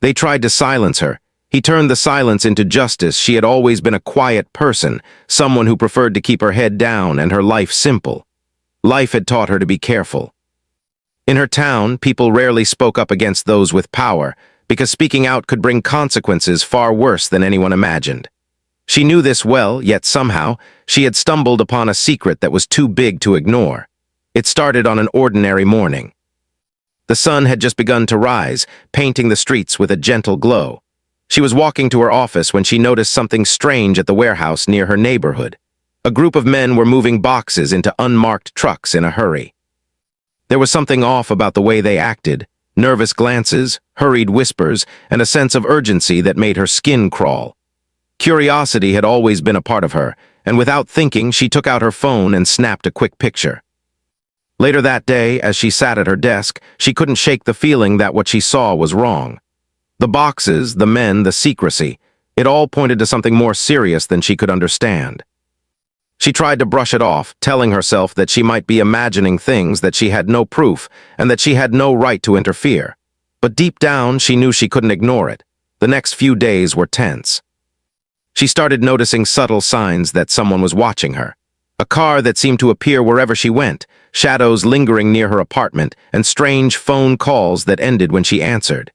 They tried to silence her. He turned the silence into justice. She had always been a quiet person, someone who preferred to keep her head down and her life simple. Life had taught her to be careful. In her town, people rarely spoke up against those with power, because speaking out could bring consequences far worse than anyone imagined. She knew this well, yet somehow, she had stumbled upon a secret that was too big to ignore. It started on an ordinary morning. The sun had just begun to rise, painting the streets with a gentle glow. She was walking to her office when she noticed something strange at the warehouse near her neighborhood. A group of men were moving boxes into unmarked trucks in a hurry. There was something off about the way they acted, nervous glances, hurried whispers, and a sense of urgency that made her skin crawl. Curiosity had always been a part of her, and without thinking, she took out her phone and snapped a quick picture. Later that day, as she sat at her desk, she couldn't shake the feeling that what she saw was wrong. The boxes, the men, the secrecy, it all pointed to something more serious than she could understand. She tried to brush it off, telling herself that she might be imagining things, that she had no proof, and that she had no right to interfere. But deep down, she knew she couldn't ignore it. The next few days were tense. She started noticing subtle signs that someone was watching her. A car that seemed to appear wherever she went, shadows lingering near her apartment, and strange phone calls that ended when she answered.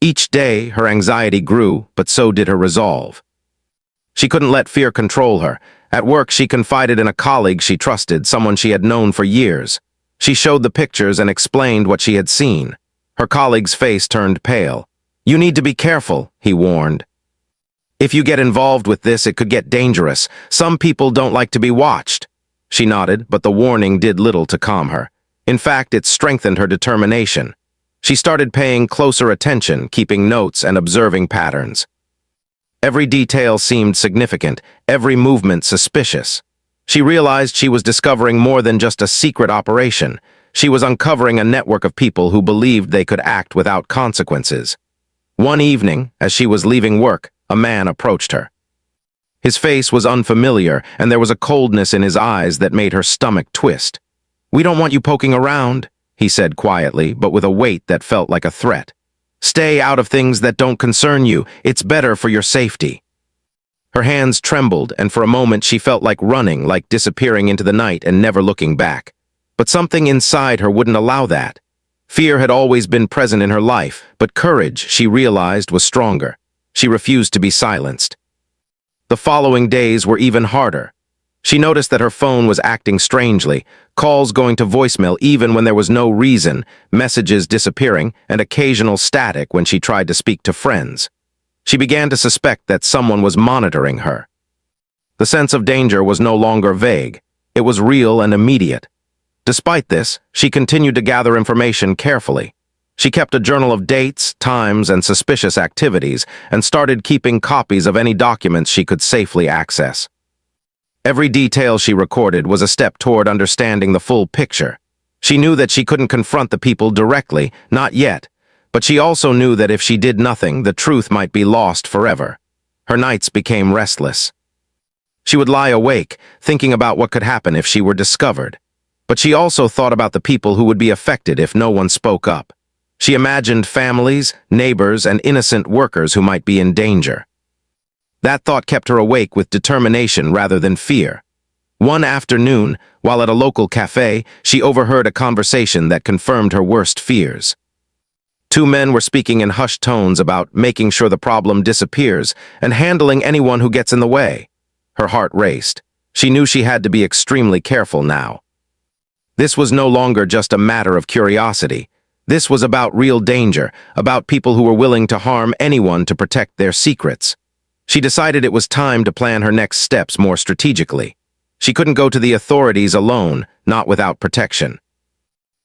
Each day, her anxiety grew, but so did her resolve. She couldn't let fear control her. At work, she confided in a colleague she trusted, someone she had known for years. She showed the pictures and explained what she had seen. Her colleague's face turned pale. "You need to be careful," he warned. "If you get involved with this, it could get dangerous. Some people don't like to be watched." She nodded, but the warning did little to calm her. In fact, it strengthened her determination. She started paying closer attention, keeping notes and observing patterns. Every detail seemed significant, every movement suspicious. She realized she was discovering more than just a secret operation. She was uncovering a network of people who believed they could act without consequences. One evening, as she was leaving work, a man approached her. His face was unfamiliar, and there was a coldness in his eyes that made her stomach twist. "We don't want you poking around," he said quietly, but with a weight that felt like a threat. "Stay out of things that don't concern you. It's better for your safety." Her hands trembled, and for a moment she felt like running, like disappearing into the night and never looking back. But something inside her wouldn't allow that. Fear had always been present in her life, but courage, she realized, was stronger. She refused to be silenced. The following days were even harder. She noticed that her phone was acting strangely, calls going to voicemail even when there was no reason, messages disappearing, and occasional static when she tried to speak to friends. She began to suspect that someone was monitoring her. The sense of danger was no longer vague. It was real and immediate. Despite this, she continued to gather information carefully. She kept a journal of dates, times, and suspicious activities, and started keeping copies of any documents she could safely access. Every detail she recorded was a step toward understanding the full picture. She knew that she couldn't confront the people directly, not yet, but she also knew that if she did nothing, the truth might be lost forever. Her nights became restless. She would lie awake, thinking about what could happen if she were discovered. But she also thought about the people who would be affected if no one spoke up. She imagined families, neighbors, and innocent workers who might be in danger. That thought kept her awake with determination rather than fear. One afternoon, while at a local cafe, she overheard a conversation that confirmed her worst fears. Two men were speaking in hushed tones about making sure the problem disappears and handling anyone who gets in the way. Her heart raced. She knew she had to be extremely careful now. This was no longer just a matter of curiosity. This was about real danger, about people who were willing to harm anyone to protect their secrets. She decided it was time to plan her next steps more strategically. She couldn't go to the authorities alone, not without protection.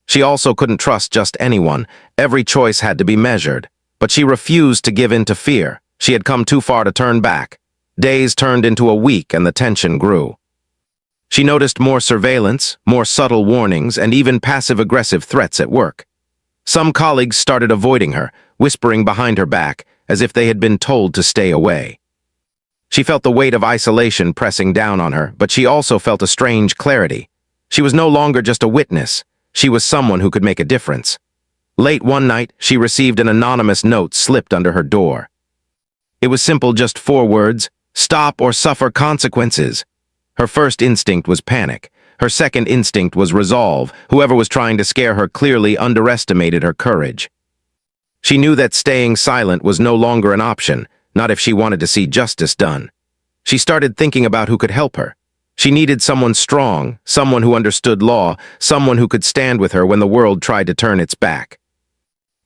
She also couldn't trust just anyone. Every choice had to be measured. But she refused to give in to fear. She had come too far to turn back. Days turned into a week and the tension grew. She noticed more surveillance, more subtle warnings, and even passive-aggressive threats at work. Some colleagues started avoiding her, whispering behind her back, as if they had been told to stay away. She felt the weight of isolation pressing down on her, but she also felt a strange clarity. She was no longer just a witness. She was someone who could make a difference. Late one night, she received an anonymous note slipped under her door. It was simple, just 4 words: "Stop or suffer consequences." Her first instinct was panic. Her second instinct was resolve. Whoever was trying to scare her clearly underestimated her courage. She knew that staying silent was no longer an option, not if she wanted to see justice done. She started thinking about who could help her. She needed someone strong, someone who understood law, someone who could stand with her when the world tried to turn its back.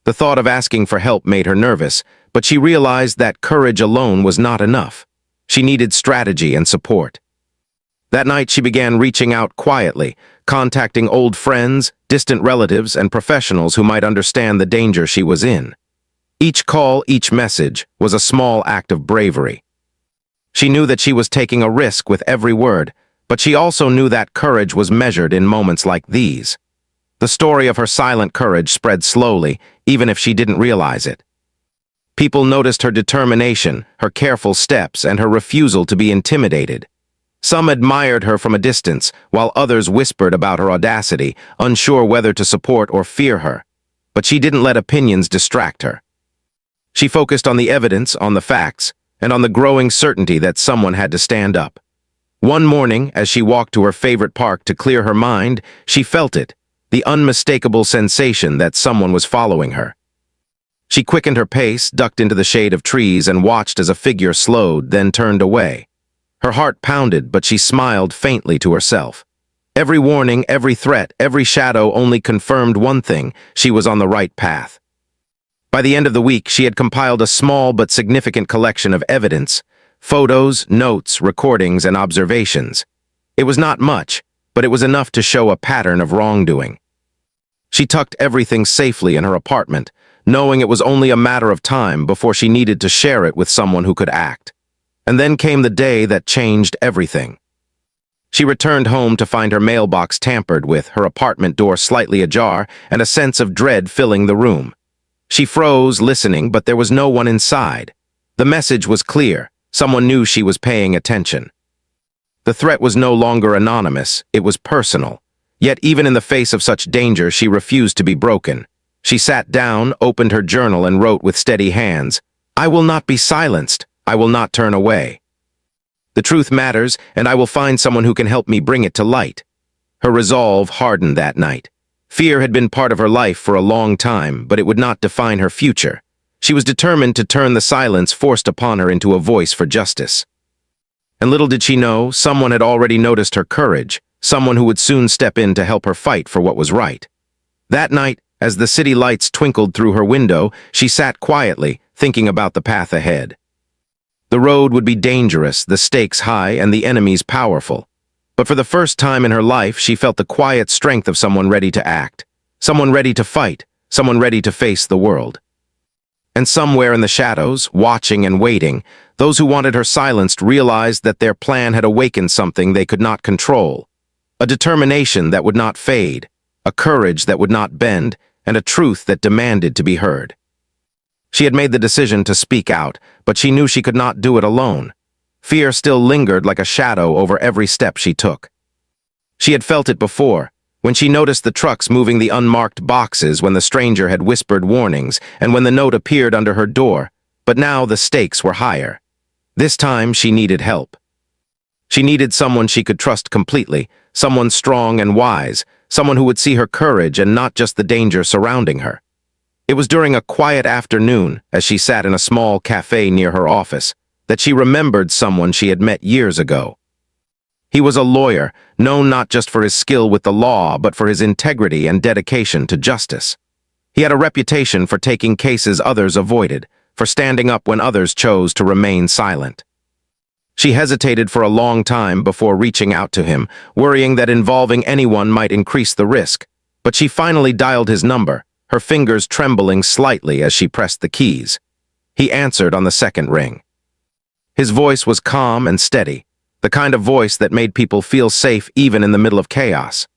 The thought of asking for help made her nervous, but she realized that courage alone was not enough. She needed strategy and support. That night, she began reaching out quietly, contacting old friends, distant relatives, and professionals who might understand the danger she was in. Each call, each message, was a small act of bravery. She knew that she was taking a risk with every word, but she also knew that courage was measured in moments like these. The story of her silent courage spread slowly, even if she didn't realize it. People noticed her determination, her careful steps, and her refusal to be intimidated. Some admired her from a distance, while others whispered about her audacity, unsure whether to support or fear her. But she didn't let opinions distract her. She focused on the evidence, on the facts, and on the growing certainty that someone had to stand up. One morning, as she walked to her favorite park to clear her mind, she felt it, the unmistakable sensation that someone was following her. She quickened her pace, ducked into the shade of trees, and watched as a figure slowed, then turned away. Her heart pounded, but she smiled faintly to herself. Every warning, every threat, every shadow only confirmed one thing: she was on the right path. By the end of the week, she had compiled a small but significant collection of evidence: photos, notes, recordings, and observations. It was not much, but it was enough to show a pattern of wrongdoing. She tucked everything safely in her apartment, knowing it was only a matter of time before she needed to share it with someone who could act. And then came the day that changed everything. She returned home to find her mailbox tampered with, her apartment door slightly ajar, and a sense of dread filling the room. She froze, listening, but there was no one inside. The message was clear. Someone knew she was paying attention. The threat was no longer anonymous, it was personal. Yet even in the face of such danger, she refused to be broken. She sat down, opened her journal, and wrote with steady hands, "I will not be silenced. I will not turn away. The truth matters, and I will find someone who can help me bring it to light." Her resolve hardened that night. Fear had been part of her life for a long time, but it would not define her future. She was determined to turn the silence forced upon her into a voice for justice. And little did she know, someone had already noticed her courage, someone who would soon step in to help her fight for what was right. That night, as the city lights twinkled through her window, she sat quietly, thinking about the path ahead. The road would be dangerous, the stakes high, and the enemies powerful. But for the first time in her life, she felt the quiet strength of someone ready to act, someone ready to fight, someone ready to face the world. And somewhere in the shadows, watching and waiting, those who wanted her silenced realized that their plan had awakened something they could not control. A determination that would not fade, a courage that would not bend, and a truth that demanded to be heard. She had made the decision to speak out, but she knew she could not do it alone. Fear still lingered like a shadow over every step she took. She had felt it before, when she noticed the trucks moving the unmarked boxes, when the stranger had whispered warnings, and when the note appeared under her door. But now the stakes were higher. This time she needed help. She needed someone she could trust completely, someone strong and wise, someone who would see her courage and not just the danger surrounding her. It was during a quiet afternoon, as she sat in a small cafe near her office, that she remembered someone she had met years ago. He was a lawyer, known not just for his skill with the law, but for his integrity and dedication to justice. He had a reputation for taking cases others avoided, for standing up when others chose to remain silent. She hesitated for a long time before reaching out to him, worrying that involving anyone might increase the risk, but she finally dialed his number, her fingers trembling slightly as she pressed the keys. He answered on the second ring. His voice was calm and steady, the kind of voice that made people feel safe even in the middle of chaos.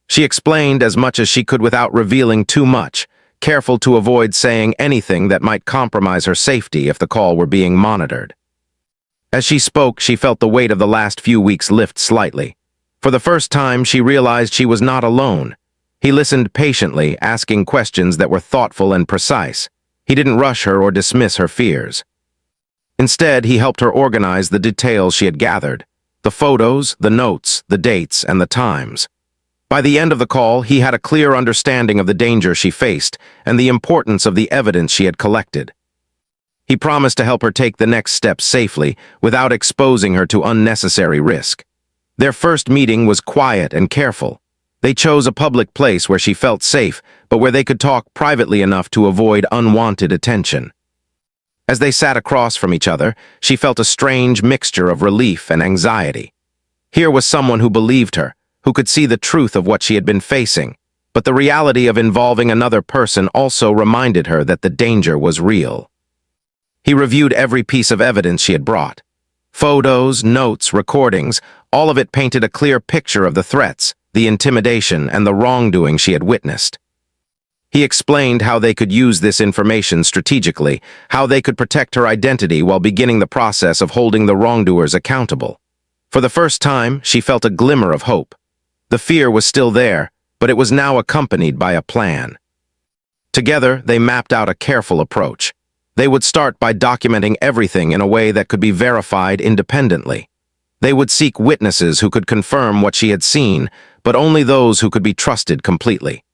She explained as much as she could without revealing too much, careful to avoid saying anything that might compromise her safety if the call were being monitored. As she spoke, she felt the weight of the last few weeks lift slightly. For the first time, she realized she was not alone. He listened patiently, asking questions that were thoughtful and precise. He didn't rush her or dismiss her fears. Instead, he helped her organize the details she had gathered: the photos, the notes, the dates, and the times. By the end of the call, he had a clear understanding of the danger she faced and the importance of the evidence she had collected. He promised to help her take the next step safely, without exposing her to unnecessary risk. Their first meeting was quiet and careful. They chose a public place where she felt safe, but where they could talk privately enough to avoid unwanted attention. As they sat across from each other, she felt a strange mixture of relief and anxiety. Here was someone who believed her, who could see the truth of what she had been facing, but the reality of involving another person also reminded her that the danger was real. He reviewed every piece of evidence she had brought. Photos, notes, recordings, all of it painted a clear picture of the threats, the intimidation, and the wrongdoing she had witnessed. He explained how they could use this information strategically, how they could protect her identity while beginning the process of holding the wrongdoers accountable. For the first time, she felt a glimmer of hope. The fear was still there, but it was now accompanied by a plan. Together, they mapped out a careful approach. They would start by documenting everything in a way that could be verified independently. They would seek witnesses who could confirm what she had seen, but only those who could be trusted completely.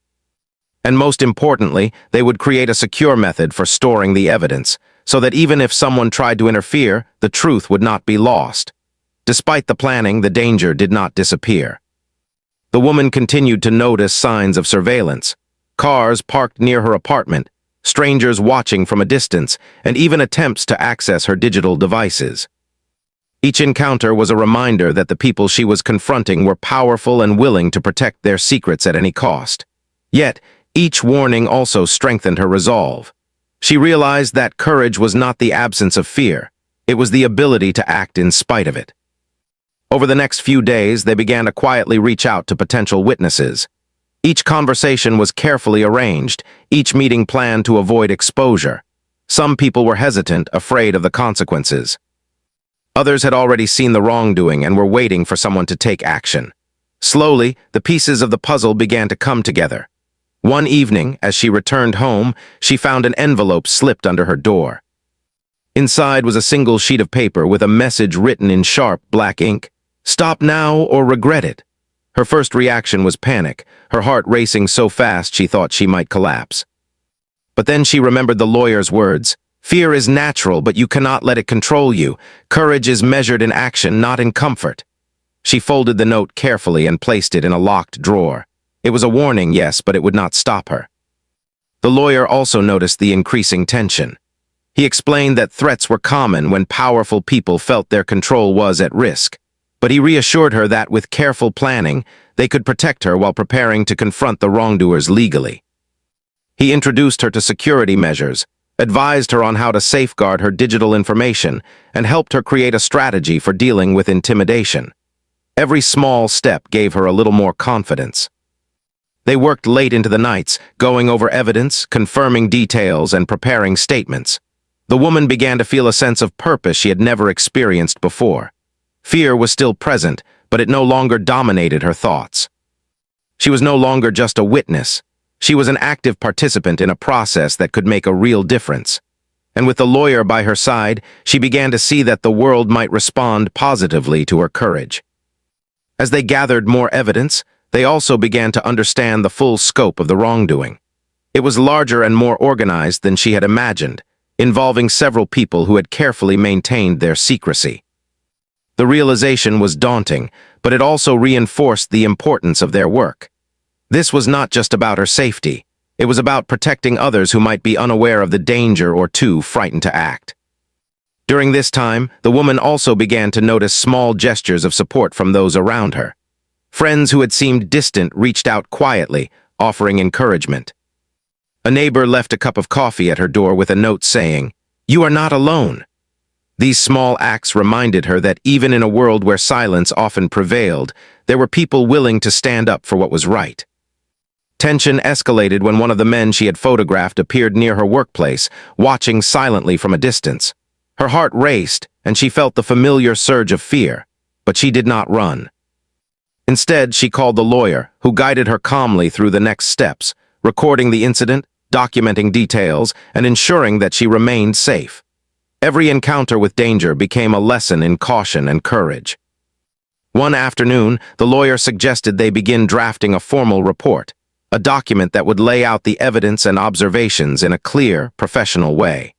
And most importantly, they would create a secure method for storing the evidence, so that even if someone tried to interfere, the truth would not be lost. Despite the planning, the danger did not disappear. The woman continued to notice signs of surveillance: cars parked near her apartment, strangers watching from a distance, and even attempts to access her digital devices. Each encounter was a reminder that the people she was confronting were powerful and willing to protect their secrets at any cost. Yet, each warning also strengthened her resolve. She realized that courage was not the absence of fear, it was the ability to act in spite of it. Over the next few days, they began to quietly reach out to potential witnesses. Each conversation was carefully arranged, each meeting planned to avoid exposure. Some people were hesitant, afraid of the consequences. Others had already seen the wrongdoing and were waiting for someone to take action. Slowly, the pieces of the puzzle began to come together. One evening, as she returned home, she found an envelope slipped under her door. Inside was a single sheet of paper with a message written in sharp black ink: "Stop now or regret it." Her first reaction was panic, her heart racing so fast she thought she might collapse. But then she remembered the lawyer's words: "Fear is natural, but you cannot let it control you. Courage is measured in action, not in comfort." She folded the note carefully and placed it in a locked drawer. It was a warning, yes, but it would not stop her. The lawyer also noticed the increasing tension. He explained that threats were common when powerful people felt their control was at risk. But he reassured her that with careful planning, they could protect her while preparing to confront the wrongdoers legally. He introduced her to security measures, advised her on how to safeguard her digital information, and helped her create a strategy for dealing with intimidation. Every small step gave her a little more confidence. They worked late into the nights, going over evidence, confirming details, and preparing statements. The woman began to feel a sense of purpose she had never experienced before. Fear was still present, but it no longer dominated her thoughts. She was no longer just a witness. She was an active participant in a process that could make a real difference. And with the lawyer by her side, she began to see that the world might respond positively to her courage. As they gathered more evidence, they also began to understand the full scope of the wrongdoing. It was larger and more organized than she had imagined, involving several people who had carefully maintained their secrecy. The realization was daunting, but it also reinforced the importance of their work. This was not just about her safety. It was about protecting others who might be unaware of the danger or too frightened to act. During this time, the woman also began to notice small gestures of support from those around her. Friends who had seemed distant reached out quietly, offering encouragement. A neighbor left a cup of coffee at her door with a note saying, "You are not alone." These small acts reminded her that even in a world where silence often prevailed, there were people willing to stand up for what was right. Tension escalated when one of the men she had photographed appeared near her workplace, watching silently from a distance. Her heart raced, and she felt the familiar surge of fear, but she did not run. Instead, she called the lawyer, who guided her calmly through the next steps, recording the incident, documenting details, and ensuring that she remained safe. Every encounter with danger became a lesson in caution and courage. One afternoon, the lawyer suggested they begin drafting a formal report, a document that would lay out the evidence and observations in a clear, professional way.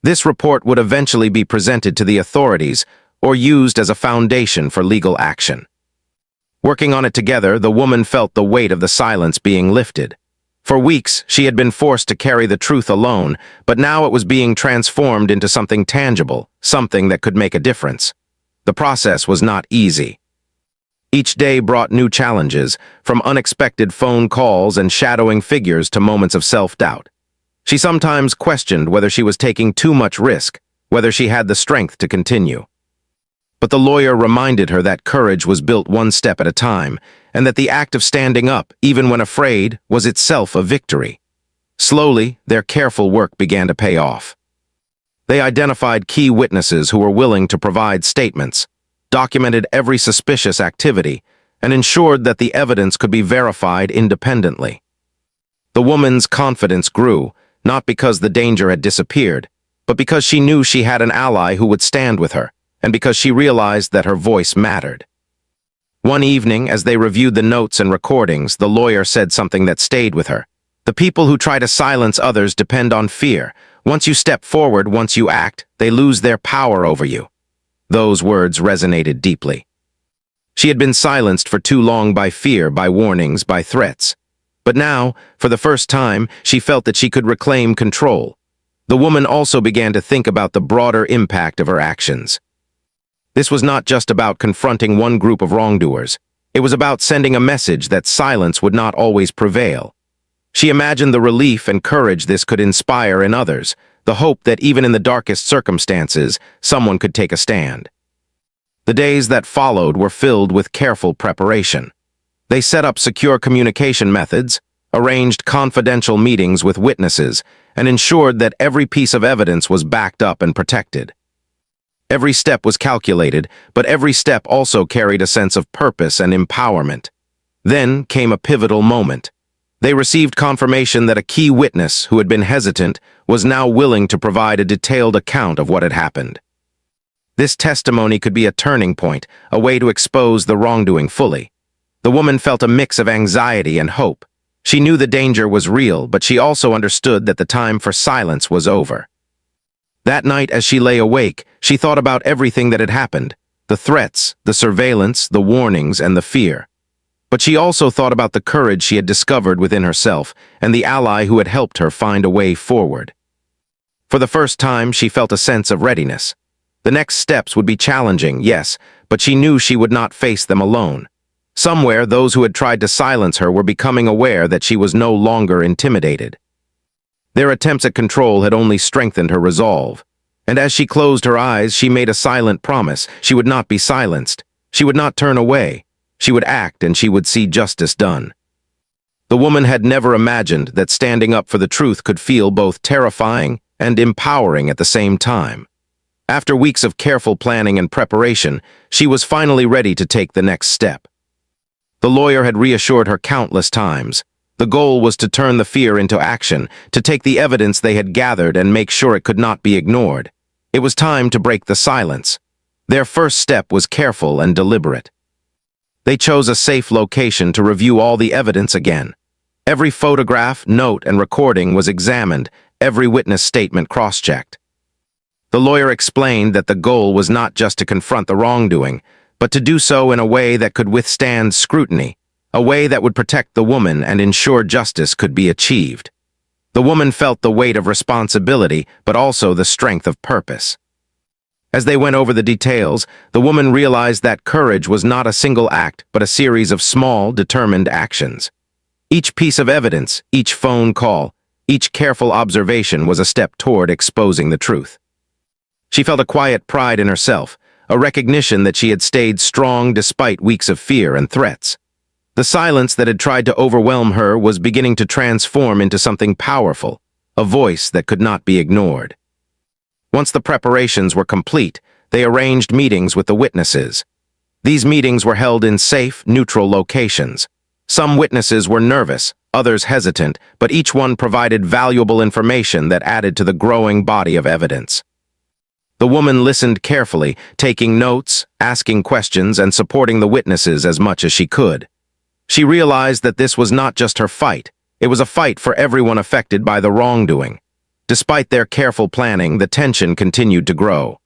This report would eventually be presented to the authorities or used as a foundation for legal action. Working on it together, the woman felt the weight of the silence being lifted. For weeks, she had been forced to carry the truth alone, but now it was being transformed into something tangible, something that could make a difference. The process was not easy. Each day brought new challenges, from unexpected phone calls and shadowing figures to moments of self-doubt. She sometimes questioned whether she was taking too much risk, whether she had the strength to continue. But the lawyer reminded her that courage was built one step at a time, and that the act of standing up, even when afraid, was itself a victory. Slowly, their careful work began to pay off. They identified key witnesses who were willing to provide statements, documented every suspicious activity, and ensured that the evidence could be verified independently. The woman's confidence grew, not because the danger had disappeared, but because she knew she had an ally who would stand with her, and because she realized that her voice mattered. One evening, as they reviewed the notes and recordings, the lawyer said something that stayed with her. The people who try to silence others depend on fear. Once you step forward, once you act, they lose their power over you. Those words resonated deeply. She had been silenced for too long by fear, by warnings, by threats. But now, for the first time, she felt that she could reclaim control. The woman also began to think about the broader impact of her actions. This was not just about confronting one group of wrongdoers. It was about sending a message that silence would not always prevail. She imagined the relief and courage this could inspire in others, the hope that even in the darkest circumstances, someone could take a stand. The days that followed were filled with careful preparation. They set up secure communication methods, arranged confidential meetings with witnesses, and ensured that every piece of evidence was backed up and protected. Every step was calculated, but every step also carried a sense of purpose and empowerment. Then came a pivotal moment. They received confirmation that a key witness, who had been hesitant, was now willing to provide a detailed account of what had happened. This testimony could be a turning point, a way to expose the wrongdoing fully. The woman felt a mix of anxiety and hope. She knew the danger was real, but she also understood that the time for silence was over. That night, as she lay awake, she thought about everything that had happened, the threats, the surveillance, the warnings, and the fear. But she also thought about the courage she had discovered within herself and the ally who had helped her find a way forward. For the first time, she felt a sense of readiness. The next steps would be challenging, yes, but she knew she would not face them alone. Somewhere, those who had tried to silence her were becoming aware that she was no longer intimidated. Their attempts at control had only strengthened her resolve. And as she closed her eyes, she made a silent promise. She would not be silenced. She would not turn away. She would act, and she would see justice done. The woman had never imagined that standing up for the truth could feel both terrifying and empowering at the same time. After weeks of careful planning and preparation, she was finally ready to take the next step. The lawyer had reassured her countless times. The goal was to turn the fear into action, to take the evidence they had gathered and make sure it could not be ignored. It was time to break the silence. Their first step was careful and deliberate. They chose a safe location to review all the evidence again. Every photograph, note, and recording was examined, every witness statement cross-checked. The lawyer explained that the goal was not just to confront the wrongdoing, but to do so in a way that could withstand scrutiny, a way that would protect the woman and ensure justice could be achieved. The woman felt the weight of responsibility, but also the strength of purpose. As they went over the details, the woman realized that courage was not a single act, but a series of small, determined actions. Each piece of evidence, each phone call, each careful observation was a step toward exposing the truth. She felt a quiet pride in herself, a recognition that she had stayed strong despite weeks of fear and threats. The silence that had tried to overwhelm her was beginning to transform into something powerful, a voice that could not be ignored. Once the preparations were complete, they arranged meetings with the witnesses. These meetings were held in safe, neutral locations. Some witnesses were nervous, others hesitant, but each one provided valuable information that added to the growing body of evidence. The woman listened carefully, taking notes, asking questions, and supporting the witnesses as much as she could. She realized that this was not just her fight, it was a fight for everyone affected by the wrongdoing. Despite their careful planning, the tension continued to grow.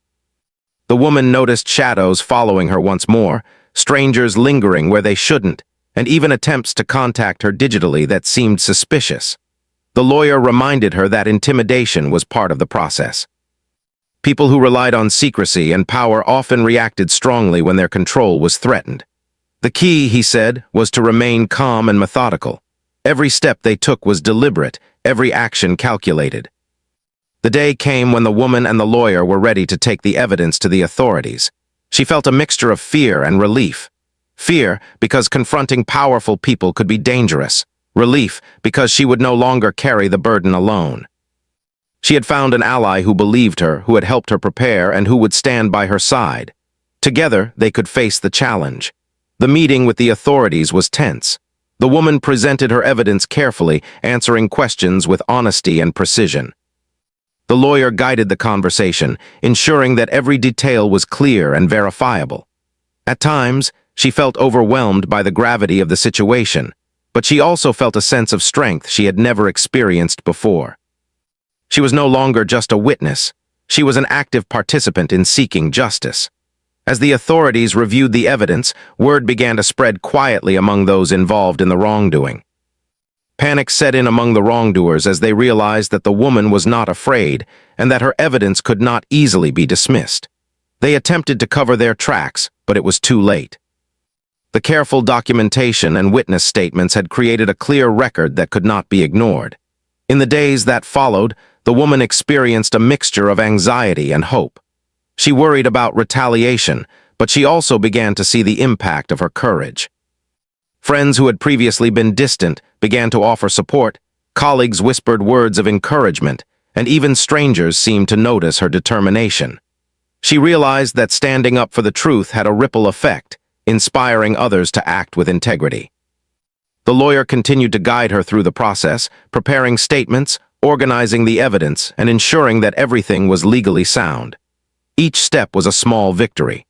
The woman noticed shadows following her once more, strangers lingering where they shouldn't, and even attempts to contact her digitally that seemed suspicious. The lawyer reminded her that intimidation was part of the process. People who relied on secrecy and power often reacted strongly when their control was threatened. The key, he said, was to remain calm and methodical. Every step they took was deliberate, every action calculated. The day came when the woman and the lawyer were ready to take the evidence to the authorities. She felt a mixture of fear and relief. Fear, because confronting powerful people could be dangerous. Relief, because she would no longer carry the burden alone. She had found an ally who believed her, who had helped her prepare, and who would stand by her side. Together, they could face the challenge. The meeting with the authorities was tense. The woman presented her evidence carefully, answering questions with honesty and precision. The lawyer guided the conversation, ensuring that every detail was clear and verifiable. At times, she felt overwhelmed by the gravity of the situation, but she also felt a sense of strength she had never experienced before. She was no longer just a witness, she was an active participant in seeking justice. As the authorities reviewed the evidence, word began to spread quietly among those involved in the wrongdoing. Panic set in among the wrongdoers as they realized that the woman was not afraid and that her evidence could not easily be dismissed. They attempted to cover their tracks, but it was too late. The careful documentation and witness statements had created a clear record that could not be ignored. In the days that followed, the woman experienced a mixture of anxiety and hope. She worried about retaliation, but she also began to see the impact of her courage. Friends who had previously been distant began to offer support, colleagues whispered words of encouragement, and even strangers seemed to notice her determination. She realized that standing up for the truth had a ripple effect, inspiring others to act with integrity. The lawyer continued to guide her through the process, preparing statements, organizing the evidence, and ensuring that everything was legally sound. Each step was a small victory.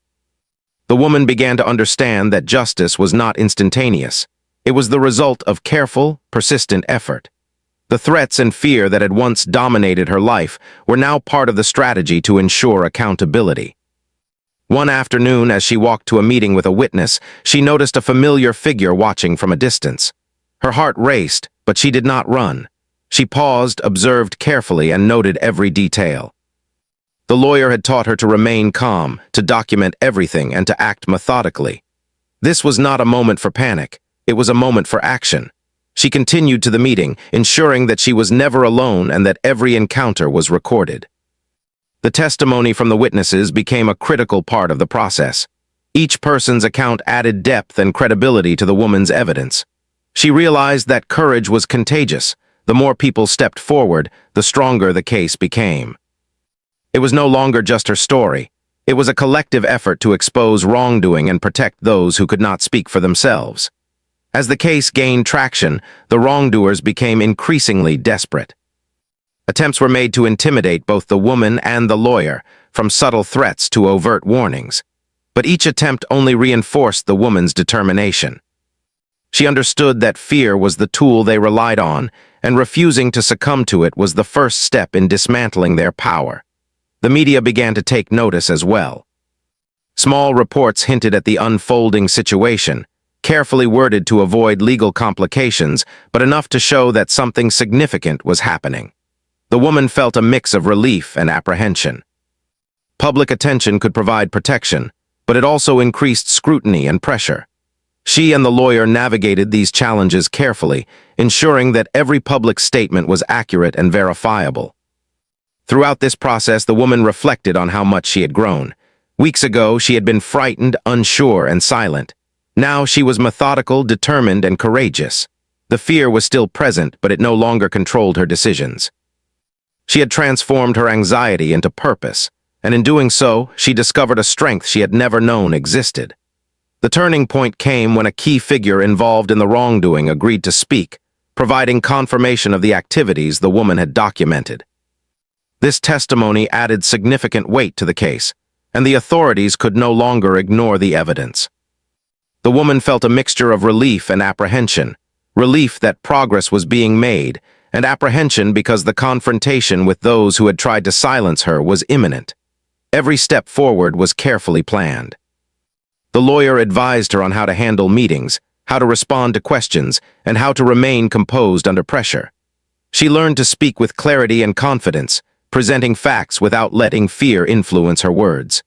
The woman began to understand that justice was not instantaneous. It was the result of careful, persistent effort. The threats and fear that had once dominated her life were now part of the strategy to ensure accountability. One afternoon, as she walked to a meeting with a witness, she noticed a familiar figure watching from a distance. Her heart raced, but she did not run. She paused, observed carefully, and noted every detail. The lawyer had taught her to remain calm, to document everything, and to act methodically. This was not a moment for panic. It was a moment for action. She continued to the meeting, ensuring that she was never alone and that every encounter was recorded. The testimony from the witnesses became a critical part of the process. Each person's account added depth and credibility to the woman's evidence. She realized that courage was contagious. The more people stepped forward, the stronger the case became. It was no longer just her story. It was a collective effort to expose wrongdoing and protect those who could not speak for themselves. As the case gained traction, the wrongdoers became increasingly desperate. Attempts were made to intimidate both the woman and the lawyer, from subtle threats to overt warnings. But each attempt only reinforced the woman's determination. She understood that fear was the tool they relied on, and refusing to succumb to it was the first step in dismantling their power. The media began to take notice as well. Small reports hinted at the unfolding situation, carefully worded to avoid legal complications, but enough to show that something significant was happening. The woman felt a mix of relief and apprehension. Public attention could provide protection, but it also increased scrutiny and pressure. She and the lawyer navigated these challenges carefully, ensuring that every public statement was accurate and verifiable. Throughout this process, the woman reflected on how much she had grown. Weeks ago, she had been frightened, unsure, and silent. Now she was methodical, determined, and courageous. The fear was still present, but it no longer controlled her decisions. She had transformed her anxiety into purpose, and in doing so, she discovered a strength she had never known existed. The turning point came when a key figure involved in the wrongdoing agreed to speak, providing confirmation of the activities the woman had documented. This testimony added significant weight to the case, and the authorities could no longer ignore the evidence. The woman felt a mixture of relief and apprehension, relief that progress was being made, and apprehension because the confrontation with those who had tried to silence her was imminent. Every step forward was carefully planned. The lawyer advised her on how to handle meetings, how to respond to questions, and how to remain composed under pressure. She learned to speak with clarity and confidence, presenting facts without letting fear influence her words.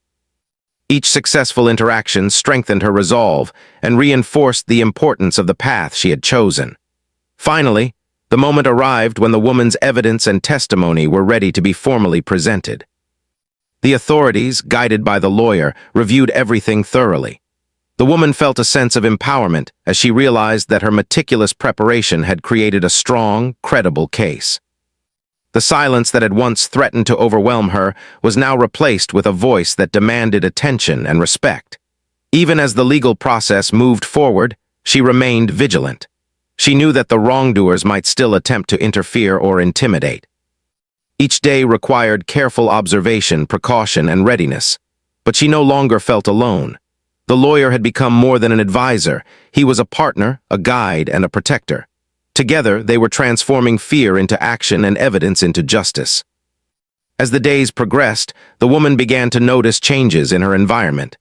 Each successful interaction strengthened her resolve and reinforced the importance of the path she had chosen. Finally, the moment arrived when the woman's evidence and testimony were ready to be formally presented. The authorities, guided by the lawyer, reviewed everything thoroughly. The woman felt a sense of empowerment as she realized that her meticulous preparation had created a strong, credible case. The silence that had once threatened to overwhelm her was now replaced with a voice that demanded attention and respect. Even as the legal process moved forward, she remained vigilant. She knew that the wrongdoers might still attempt to interfere or intimidate. Each day required careful observation, precaution, and readiness, but she no longer felt alone. The lawyer had become more than an advisor. He was a partner, a guide, and a protector. Together, they were transforming fear into action and evidence into justice. As the days progressed, the woman began to notice changes in her environment.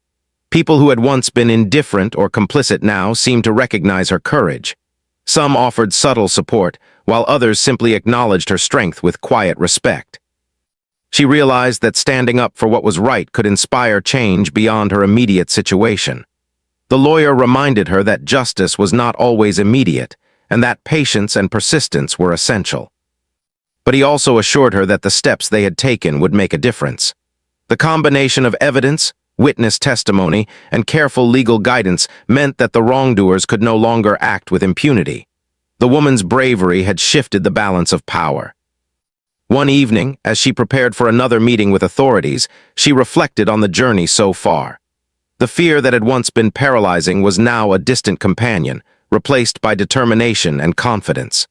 People who had once been indifferent or complicit now seemed to recognize her courage. Some offered subtle support, while others simply acknowledged her strength with quiet respect. She realized that standing up for what was right could inspire change beyond her immediate situation. The lawyer reminded her that justice was not always immediate, and that patience and persistence were essential. But he also assured her that the steps they had taken would make a difference. The combination of evidence, witness testimony, and careful legal guidance meant that the wrongdoers could no longer act with impunity. The woman's bravery had shifted the balance of power. One evening, as she prepared for another meeting with authorities, she reflected on the journey so far. The fear that had once been paralyzing was now a distant companion, replaced by determination and confidence.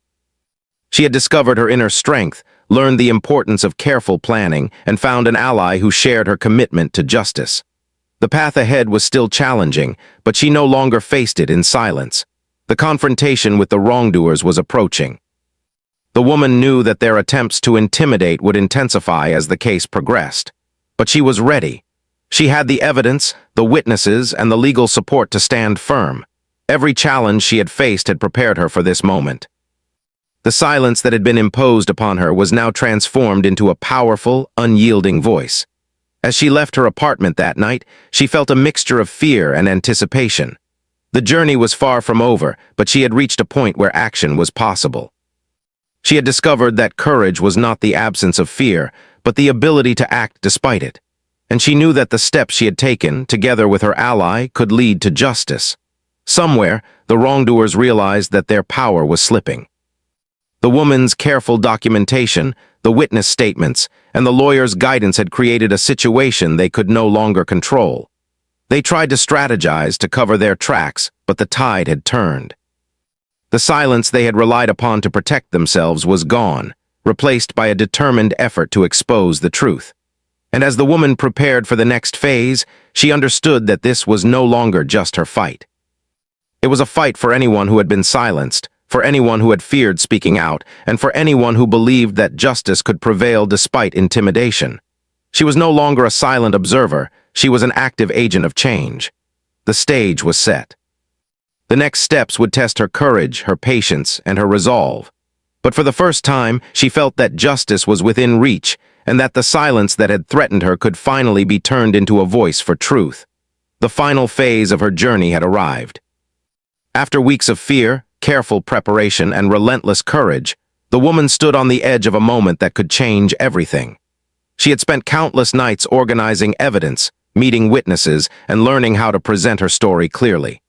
She had discovered her inner strength, learned the importance of careful planning, and found an ally who shared her commitment to justice. The path ahead was still challenging, but she no longer faced it in silence. The confrontation with the wrongdoers was approaching. The woman knew that their attempts to intimidate would intensify as the case progressed. But she was ready. She had the evidence, the witnesses, and the legal support to stand firm. Every challenge she had faced had prepared her for this moment. The silence that had been imposed upon her was now transformed into a powerful, unyielding voice. As she left her apartment that night, she felt a mixture of fear and anticipation. The journey was far from over, but she had reached a point where action was possible. She had discovered that courage was not the absence of fear, but the ability to act despite it. And she knew that the steps she had taken, together with her ally, could lead to justice. Somewhere, the wrongdoers realized that their power was slipping. The woman's careful documentation, the witness statements, and the lawyer's guidance had created a situation they could no longer control. They tried to strategize to cover their tracks, but the tide had turned. The silence they had relied upon to protect themselves was gone, replaced by a determined effort to expose the truth. And as the woman prepared for the next phase, she understood that this was no longer just her fight. It was a fight for anyone who had been silenced, for anyone who had feared speaking out, and for anyone who believed that justice could prevail despite intimidation. She was no longer a silent observer, she was an active agent of change. The stage was set. The next steps would test her courage, her patience, and her resolve. But for the first time, she felt that justice was within reach, and that the silence that had threatened her could finally be turned into a voice for truth. The final phase of her journey had arrived. After weeks of fear, careful preparation, and relentless courage, the woman stood on the edge of a moment that could change everything. She had spent countless nights organizing evidence, meeting witnesses, and learning how to present her story clearly.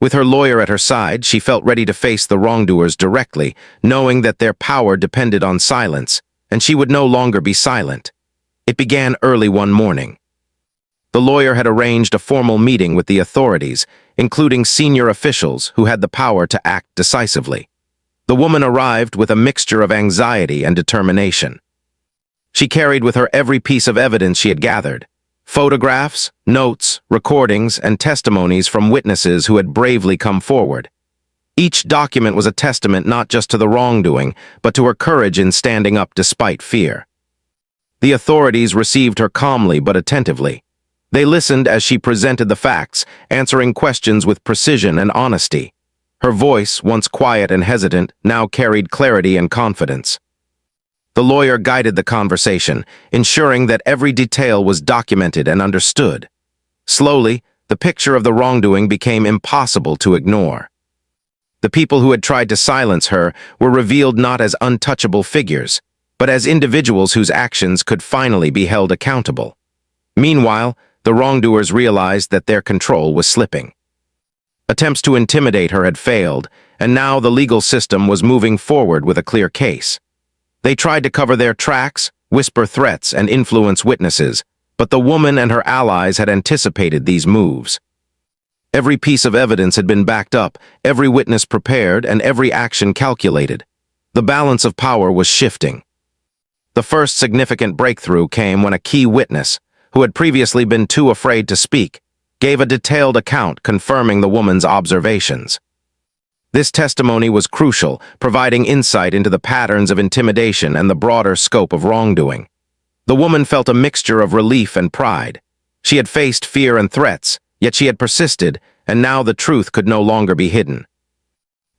With her lawyer at her side, she felt ready to face the wrongdoers directly, knowing that their power depended on silence, and she would no longer be silent. It began early one morning. The lawyer had arranged a formal meeting with the authorities, including senior officials who had the power to act decisively. The woman arrived with a mixture of anxiety and determination. She carried with her every piece of evidence she had gathered: photographs, notes, recordings, and testimonies from witnesses who had bravely come forward. Each document was a testament not just to the wrongdoing, but to her courage in standing up despite fear. The authorities received her calmly but attentively. They listened as she presented the facts, answering questions with precision and honesty. Her voice, once quiet and hesitant, now carried clarity and confidence. The lawyer guided the conversation, ensuring that every detail was documented and understood. Slowly, the picture of the wrongdoing became impossible to ignore. The people who had tried to silence her were revealed not as untouchable figures, but as individuals whose actions could finally be held accountable. Meanwhile, the wrongdoers realized that their control was slipping. Attempts to intimidate her had failed, and now the legal system was moving forward with a clear case. They tried to cover their tracks, whisper threats, and influence witnesses, but the woman and her allies had anticipated these moves. Every piece of evidence had been backed up, every witness prepared, and every action calculated. The balance of power was shifting. The first significant breakthrough came when a key witness, who had previously been too afraid to speak, gave a detailed account confirming the woman's observations. This testimony was crucial, providing insight into the patterns of intimidation and the broader scope of wrongdoing. The woman felt a mixture of relief and pride. She had faced fear and threats, yet she had persisted, and now the truth could no longer be hidden.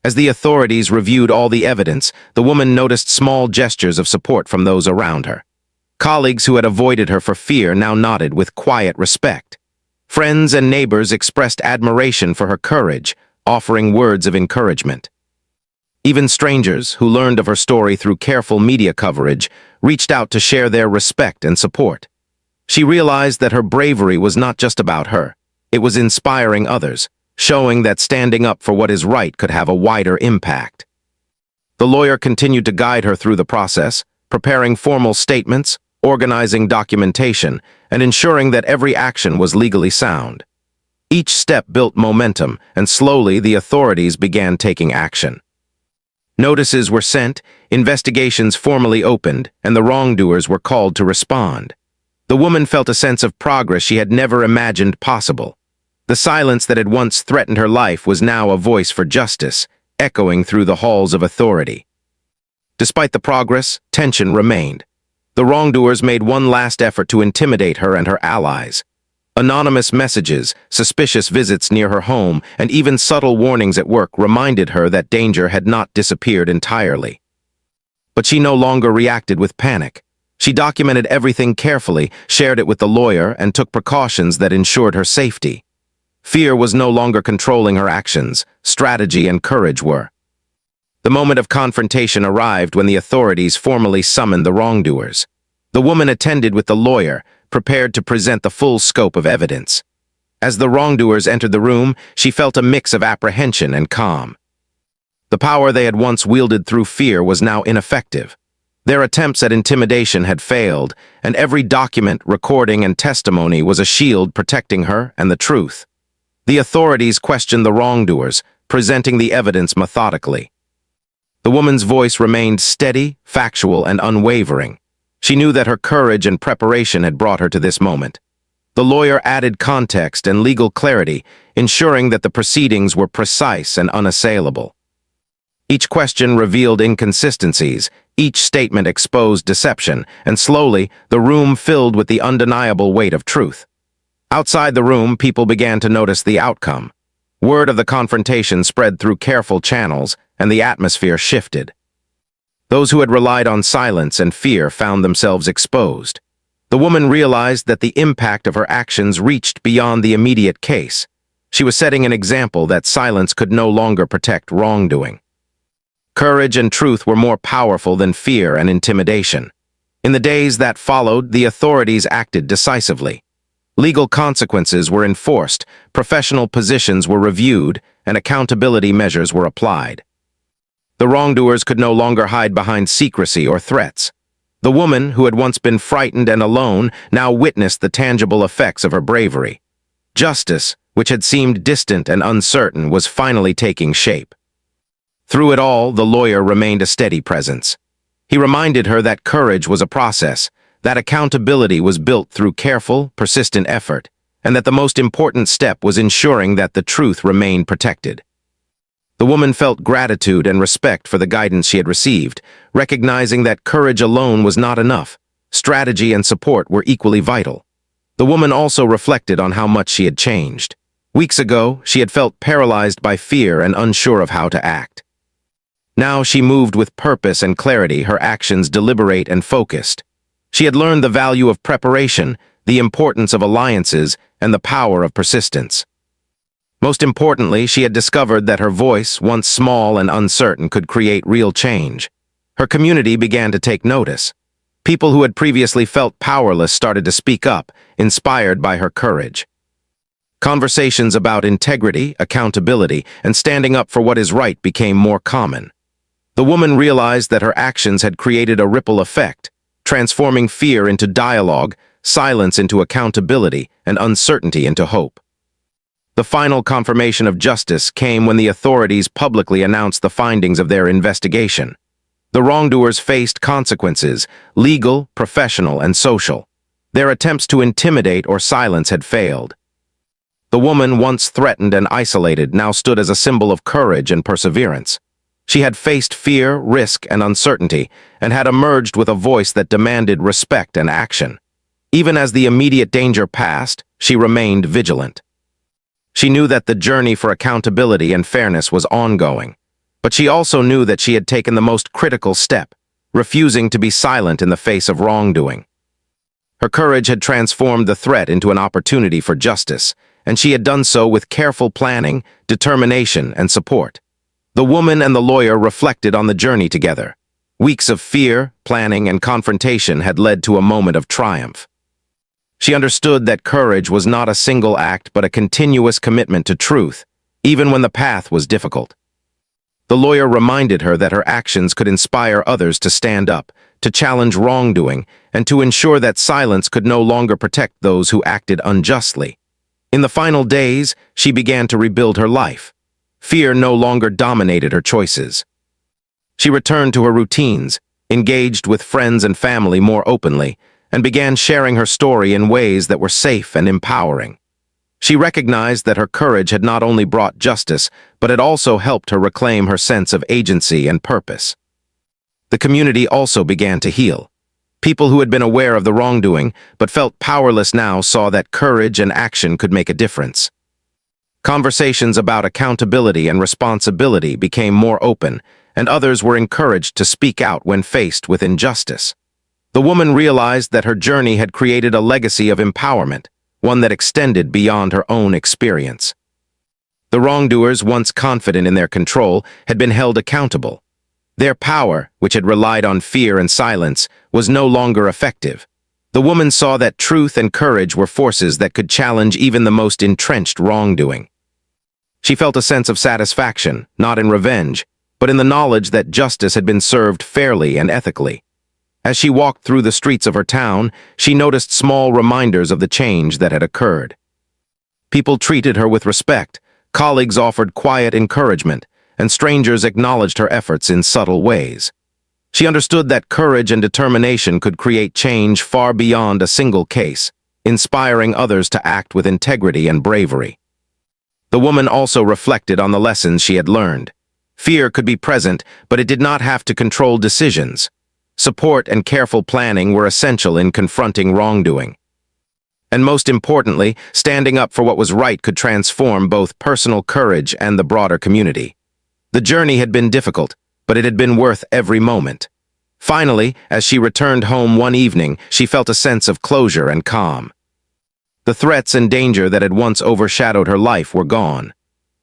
As the authorities reviewed all the evidence, the woman noticed small gestures of support from those around her. Colleagues who had avoided her for fear now nodded with quiet respect. Friends and neighbors expressed admiration for her courage, offering words of encouragement. Even strangers, who learned of her story through careful media coverage, reached out to share their respect and support. She realized that her bravery was not just about her. It was inspiring others, showing that standing up for what is right could have a wider impact. The lawyer continued to guide her through the process, preparing formal statements, organizing documentation, and ensuring that every action was legally sound. Each step built momentum, and slowly the authorities began taking action. Notices were sent, investigations formally opened, and the wrongdoers were called to respond. The woman felt a sense of progress she had never imagined possible. The silence that had once threatened her life was now a voice for justice, echoing through the halls of authority. Despite the progress, tension remained. The wrongdoers made one last effort to intimidate her and her allies. Anonymous messages, suspicious visits near her home, and even subtle warnings at work reminded her that danger had not disappeared entirely. But she no longer reacted with panic. She documented everything carefully, shared it with the lawyer, and took precautions that ensured her safety. Fear was no longer controlling her actions. Strategy and courage were. The moment of confrontation arrived when the authorities formally summoned the wrongdoers. The woman attended with the lawyer, prepared to present the full scope of evidence. As the wrongdoers entered the room, she felt a mix of apprehension and calm. The power they had once wielded through fear was now ineffective. Their attempts at intimidation had failed, and every document, recording, and testimony was a shield protecting her and the truth. The authorities questioned the wrongdoers, presenting the evidence methodically. The woman's voice remained steady, factual, and unwavering. She knew that her courage and preparation had brought her to this moment. The lawyer added context and legal clarity, ensuring that the proceedings were precise and unassailable. Each question revealed inconsistencies, each statement exposed deception, and slowly, the room filled with the undeniable weight of truth. Outside the room, people began to notice the outcome. Word of the confrontation spread through careful channels, and the atmosphere shifted. Those who had relied on silence and fear found themselves exposed. The woman realized that the impact of her actions reached beyond the immediate case. She was setting an example that silence could no longer protect wrongdoing. Courage and truth were more powerful than fear and intimidation. In the days that followed, the authorities acted decisively. Legal consequences were enforced, professional positions were reviewed, and accountability measures were applied. The wrongdoers could no longer hide behind secrecy or threats. The woman, who had once been frightened and alone, now witnessed the tangible effects of her bravery. Justice, which had seemed distant and uncertain, was finally taking shape. Through it all, the lawyer remained a steady presence. He reminded her that courage was a process, that accountability was built through careful, persistent effort, and that the most important step was ensuring that the truth remained protected. The woman felt gratitude and respect for the guidance she had received, recognizing that courage alone was not enough. Strategy and support were equally vital. The woman also reflected on how much she had changed. Weeks ago, she had felt paralyzed by fear and unsure of how to act. Now she moved with purpose and clarity, her actions deliberate and focused. She had learned the value of preparation, the importance of alliances, and the power of persistence. Most importantly, she had discovered that her voice, once small and uncertain, could create real change. Her community began to take notice. People who had previously felt powerless started to speak up, inspired by her courage. Conversations about integrity, accountability, and standing up for what is right became more common. The woman realized that her actions had created a ripple effect, transforming fear into dialogue, silence into accountability, and uncertainty into hope. The final confirmation of justice came when the authorities publicly announced the findings of their investigation. The wrongdoers faced consequences, legal, professional, and social. Their attempts to intimidate or silence had failed. The woman, once threatened and isolated, now stood as a symbol of courage and perseverance. She had faced fear, risk, and uncertainty, and had emerged with a voice that demanded respect and action. Even as the immediate danger passed, she remained vigilant. She knew that the journey for accountability and fairness was ongoing, but she also knew that she had taken the most critical step, refusing to be silent in the face of wrongdoing. Her courage had transformed the threat into an opportunity for justice, and she had done so with careful planning, determination, and support. The woman and the lawyer reflected on the journey together. Weeks of fear, planning, and confrontation had led to a moment of triumph. She understood that courage was not a single act but a continuous commitment to truth, even when the path was difficult. The lawyer reminded her that her actions could inspire others to stand up, to challenge wrongdoing, and to ensure that silence could no longer protect those who acted unjustly. In the final days, she began to rebuild her life. Fear no longer dominated her choices. She returned to her routines, engaged with friends and family more openly, and began sharing her story in ways that were safe and empowering. She recognized that her courage had not only brought justice, but had also helped her reclaim her sense of agency and purpose. The community also began to heal. People who had been aware of the wrongdoing, but felt powerless now saw that courage and action could make a difference. Conversations about accountability and responsibility became more open, and others were encouraged to speak out when faced with injustice. The woman realized that her journey had created a legacy of empowerment, one that extended beyond her own experience. The wrongdoers, once confident in their control, had been held accountable. Their power, which had relied on fear and silence, was no longer effective. The woman saw that truth and courage were forces that could challenge even the most entrenched wrongdoing. She felt a sense of satisfaction, not in revenge, but in the knowledge that justice had been served fairly and ethically. As she walked through the streets of her town, she noticed small reminders of the change that had occurred. People treated her with respect, colleagues offered quiet encouragement, and strangers acknowledged her efforts in subtle ways. She understood that courage and determination could create change far beyond a single case, inspiring others to act with integrity and bravery. The woman also reflected on the lessons she had learned. Fear could be present, but it did not have to control decisions. Support and careful planning were essential in confronting wrongdoing. And most importantly, standing up for what was right could transform both personal courage and the broader community. The journey had been difficult, but it had been worth every moment. Finally, as she returned home one evening, she felt a sense of closure and calm. The threats and danger that had once overshadowed her life were gone.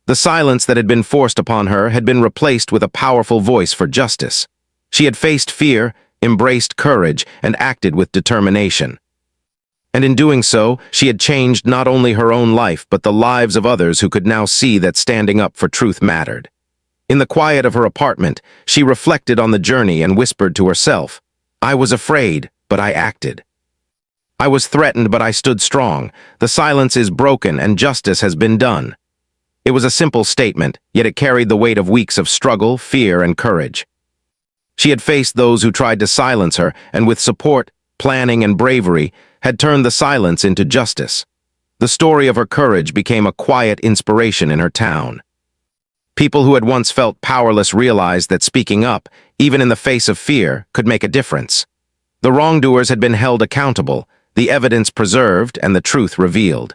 The silence that had been forced upon her had been replaced with a powerful voice for justice. She had faced fear, embraced courage, and acted with determination. And in doing so, she had changed not only her own life but the lives of others who could now see that standing up for truth mattered. In the quiet of her apartment, she reflected on the journey and whispered to herself, I was afraid, but I acted. I was threatened, but I stood strong. The silence is broken and justice has been done. It was a simple statement, yet it carried the weight of weeks of struggle, fear, and courage. She had faced those who tried to silence her, and with support, planning, and bravery, had turned the silence into justice. The story of her courage became a quiet inspiration in her town. People who had once felt powerless realized that speaking up, even in the face of fear, could make a difference. The wrongdoers had been held accountable, the evidence preserved, and the truth revealed.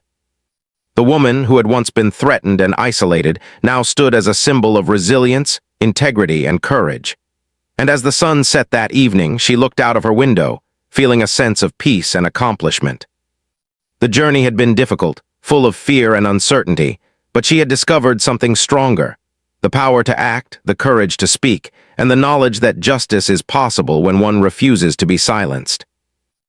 The woman, who had once been threatened and isolated, now stood as a symbol of resilience, integrity, and courage. And as the sun set that evening, she looked out of her window, feeling a sense of peace and accomplishment. The journey had been difficult, full of fear and uncertainty, but she had discovered something stronger: the power to act, the courage to speak, and the knowledge that justice is possible when one refuses to be silenced.